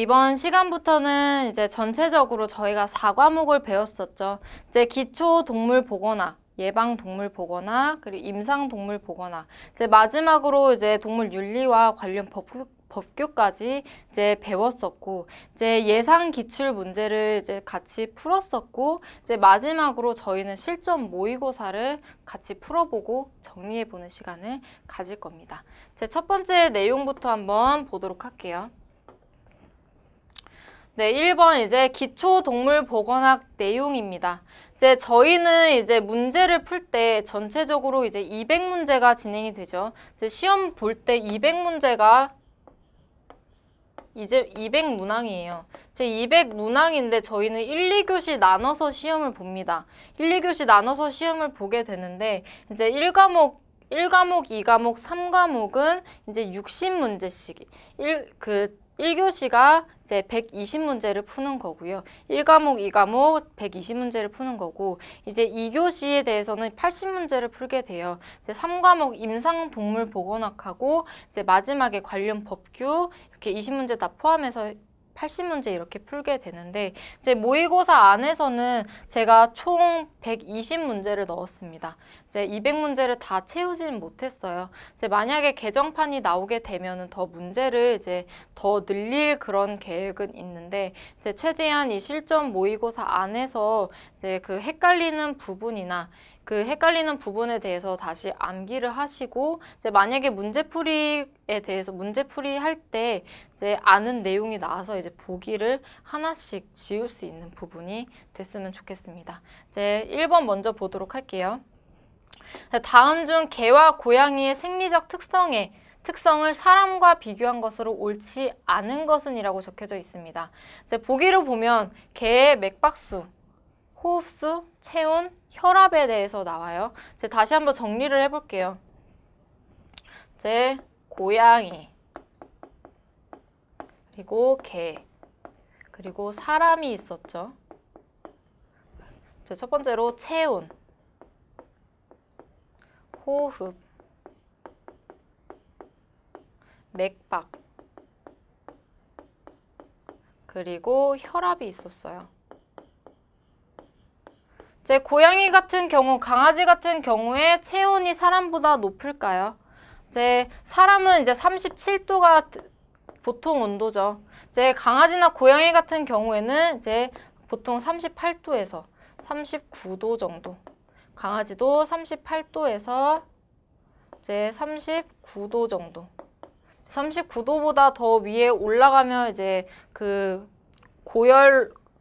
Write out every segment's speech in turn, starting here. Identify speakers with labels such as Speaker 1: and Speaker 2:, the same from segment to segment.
Speaker 1: 이번 시간부터는 이제 전체적으로 저희가 4과목을 배웠었죠. 이제 기초 동물 보건학, 예방 동물 보건학, 그리고 임상 동물 보건학. 이제 마지막으로 이제 동물 윤리와 관련 법규까지 이제 배웠었고, 이제 예상 기출 문제를 이제 같이 풀었었고, 이제 마지막으로 저희는 실전 모의고사를 같이 풀어보고 정리해보는 시간을 가질 겁니다. 제 첫 번째 내용부터 한번 보도록 할게요. 네, 1번 이제 기초동물보건학 내용입니다. 이제 저희는 이제 문제를 풀 때 전체적으로 이제 200문제가 진행이 되죠. 이제 시험 볼 때 200문제가 이제 200문항이에요. 제 200문항인데 저희는 1, 2교시 나눠서 시험을 봅니다. 1, 2교시 나눠서 시험을 보게 되는데 이제 1과목, 2과목, 3과목은 이제 60문제씩 1교시가 이제 120문제를 푸는 거고요. 1과목, 2과목 120문제를 푸는 거고, 이제 2교시에 대해서는 80문제를 풀게 돼요. 이제 3과목 임상동물보건학하고 이제 마지막에 관련 법규 이렇게 20문제 다 포함해서 80문제 이렇게 풀게 되는데, 이제 모의고사 안에서는 제가 총 120문제를 넣었습니다. 이제 200문제를 다 채우지는 못했어요. 이제 만약에 개정판이 나오게 되면은 더 문제를 이제 더 늘릴 그런 계획은 있는데, 이제 최대한 이 실전 모의고사 안에서 이제 그 헷갈리는 부분이나 그 헷갈리는 부분에 대해서 다시 암기를 하시고, 이제 만약에 문제풀이에 대해서 문제풀이 할 때 이제 아는 내용이 나와서 이제 보기를 하나씩 지울 수 있는 부분이 됐으면 좋겠습니다. 이제 1번 먼저 보도록 할게요. 다음 중 개와 고양이의 생리적 특성을 사람과 비교한 것으로 옳지 않은 것은 이라고 적혀져 있습니다. 이제 보기를 보면 개의 맥박수, 호흡수, 체온, 혈압에 대해서 나와요. 이제 다시 한번 정리를 해볼게요. 이제 고양이, 그리고 개, 그리고 사람이 있었죠. 이제 첫 번째로 체온, 호흡, 맥박, 그리고 혈압이 있었어요. 이제 고양이 같은 경우, 강아지 같은 경우에 체온이 사람보다 높을까요? 이제 사람은 이제 37도가 보통 온도죠. 이제 강아지나 고양이 같은 경우에는 이제 보통 38도에서 39도 정도. 강아지도 38도에서 이제 39도 정도. 39도보다 더 위에 올라가면 이제 그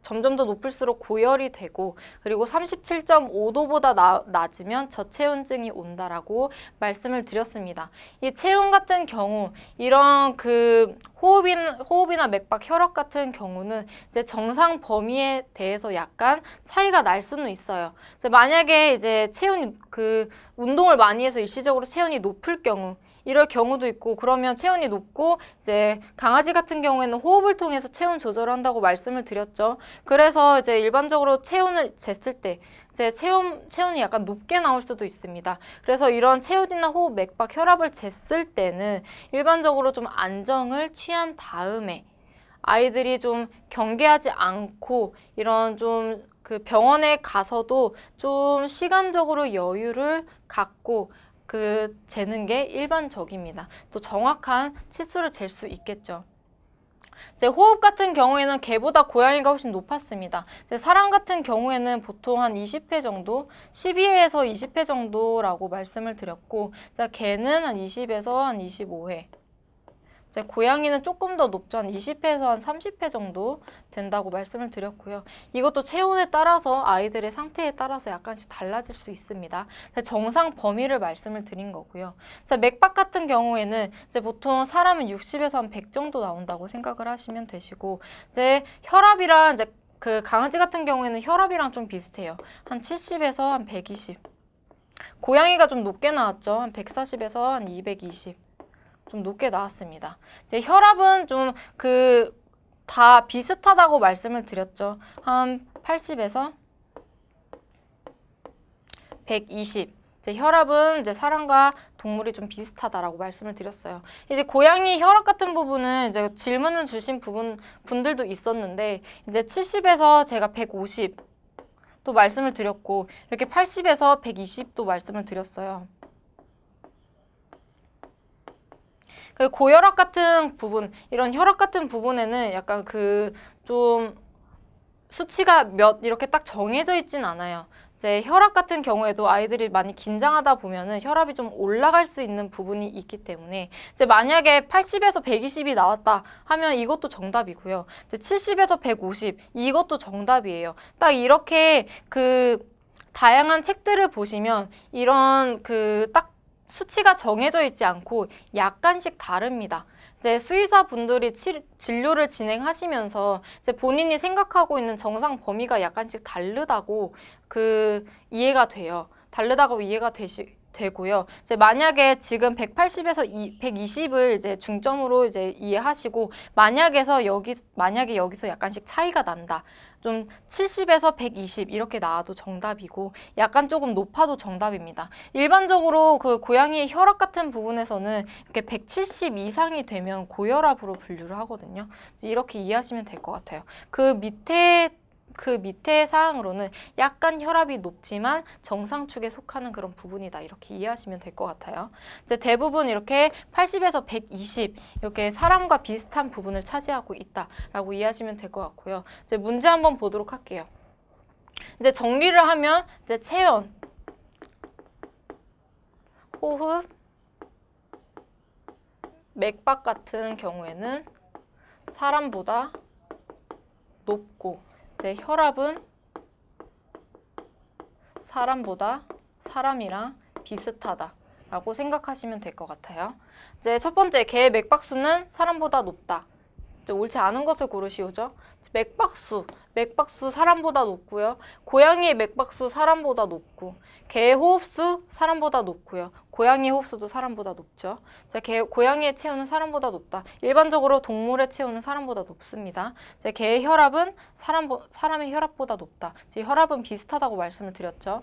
Speaker 1: 점점 더 높을수록 고열이 되고, 그리고 37.5도보다 낮으면 저체온증이 온다라고 말씀을 드렸습니다. 이 체온 같은 경우, 이런 그 호흡이나 맥박, 혈압 같은 경우는 이제 정상 범위에 대해서 약간 차이가 날 수는 있어요. 이제 만약에 이제 운동을 많이 해서 일시적으로 체온이 높을 경우, 이럴 경우도 있고, 그러면 체온이 높고, 이제 강아지 같은 경우에는 호흡을 통해서 체온 조절을 한다고 말씀을 드렸죠. 그래서 이제 일반적으로 체온을 쟀을 때 이제 체온이 약간 높게 나올 수도 있습니다. 그래서 이런 체온이나 호흡, 맥박, 혈압을 쟀을 때는 일반적으로 좀 안정을 취한 다음에 아이들이 좀 경계하지 않고 이런 좀 그 병원에 가서도 좀 시간적으로 여유를 갖고 재는 게 일반적입니다. 또 정확한 치수를 잴 수 있겠죠. 이제 호흡 같은 경우에는 개보다 고양이가 훨씬 높았습니다. 이제 사람 같은 경우에는 보통 한 20회 정도, 12회에서 20회 정도라고 말씀을 드렸고, 자, 개는 한 20에서 한 25회. 이제 고양이는 조금 더 높죠. 한 20회에서 한 30회 정도 된다고 말씀을 드렸고요. 이것도 체온에 따라서 아이들의 상태에 따라서 약간씩 달라질 수 있습니다. 정상 범위를 말씀을 드린 거고요. 자, 맥박 같은 경우에는 이제 보통 사람은 60에서 한 100 정도 나온다고 생각을 하시면 되시고, 이제 혈압이랑 이제 그 강아지 같은 경우에는 혈압이랑 좀 비슷해요. 한 70에서 한 120. 고양이가 좀 높게 나왔죠. 한 140에서 한 220. 좀 높게 나왔습니다. 이제 혈압은 좀 다 비슷하다고 말씀을 드렸죠. 한 80에서 120. 이제 혈압은 이제 사람과 동물이 좀 비슷하다라고 말씀을 드렸어요. 이제 고양이 혈압 같은 부분은 이제 질문을 주신 분들도 있었는데 이제 70에서 제가 150 또 말씀을 드렸고 이렇게 80에서 120도 말씀을 드렸어요. 그 고혈압 같은 부분, 이런 혈압 같은 부분에는 약간 그 좀 수치가 몇 이렇게 딱 정해져 있진 않아요. 이제 혈압 같은 경우에도 아이들이 많이 긴장하다 보면은 혈압이 좀 올라갈 수 있는 부분이 있기 때문에 이제 만약에 80에서 120이 나왔다 하면 이것도 정답이고요. 이제 70에서 150 이것도 정답이에요. 딱 이렇게 그 다양한 책들을 보시면 이런 그 딱 수치가 정해져 있지 않고 약간씩 다릅니다. 이제 수의사분들이 진료를 진행하시면서 이제 본인이 생각하고 있는 정상 범위가 약간씩 다르다고 이해가 돼요. 다르다고 이해가 되고요. 이제 만약에 지금 180에서 120을 이제 중점으로 이제 이해하시고 만약에 여기서 약간씩 차이가 난다. 좀 70에서 120 이렇게 나와도 정답이고 약간 조금 높아도 정답입니다. 일반적으로 그 고양이의 혈압 같은 부분에서는 이렇게 170 이상이 되면 고혈압으로 분류를 하거든요. 이렇게 이해하시면 될 것 같아요. 그 밑에 사항으로는 약간 혈압이 높지만 정상축에 속하는 그런 부분이다. 이렇게 이해하시면 될 것 같아요. 이제 대부분 이렇게 80에서 120 이렇게 사람과 비슷한 부분을 차지하고 있다라고 이해하시면 될 것 같고요. 이제 문제 한번 보도록 할게요. 이제 정리를 하면 이제 체온, 호흡, 맥박 같은 경우에는 사람보다 높고 이제 혈압은 사람이랑 비슷하다라고 생각하시면 될 것 같아요. 이제 첫 번째, 개의 맥박수는 사람보다 높다. 이제 옳지 않은 것을 고르시오죠. 맥박수 사람보다 높고요. 고양이의 맥박수 사람보다 높고 개의 호흡수 사람보다 높고요. 고양이의 호흡수도 사람보다 높죠. 자, 고양이의 체온은 사람보다 높다. 일반적으로 동물의 체온은 사람보다 높습니다. 자, 개의 혈압은 사람의 혈압보다 높다. 혈압은 비슷하다고 말씀을 드렸죠.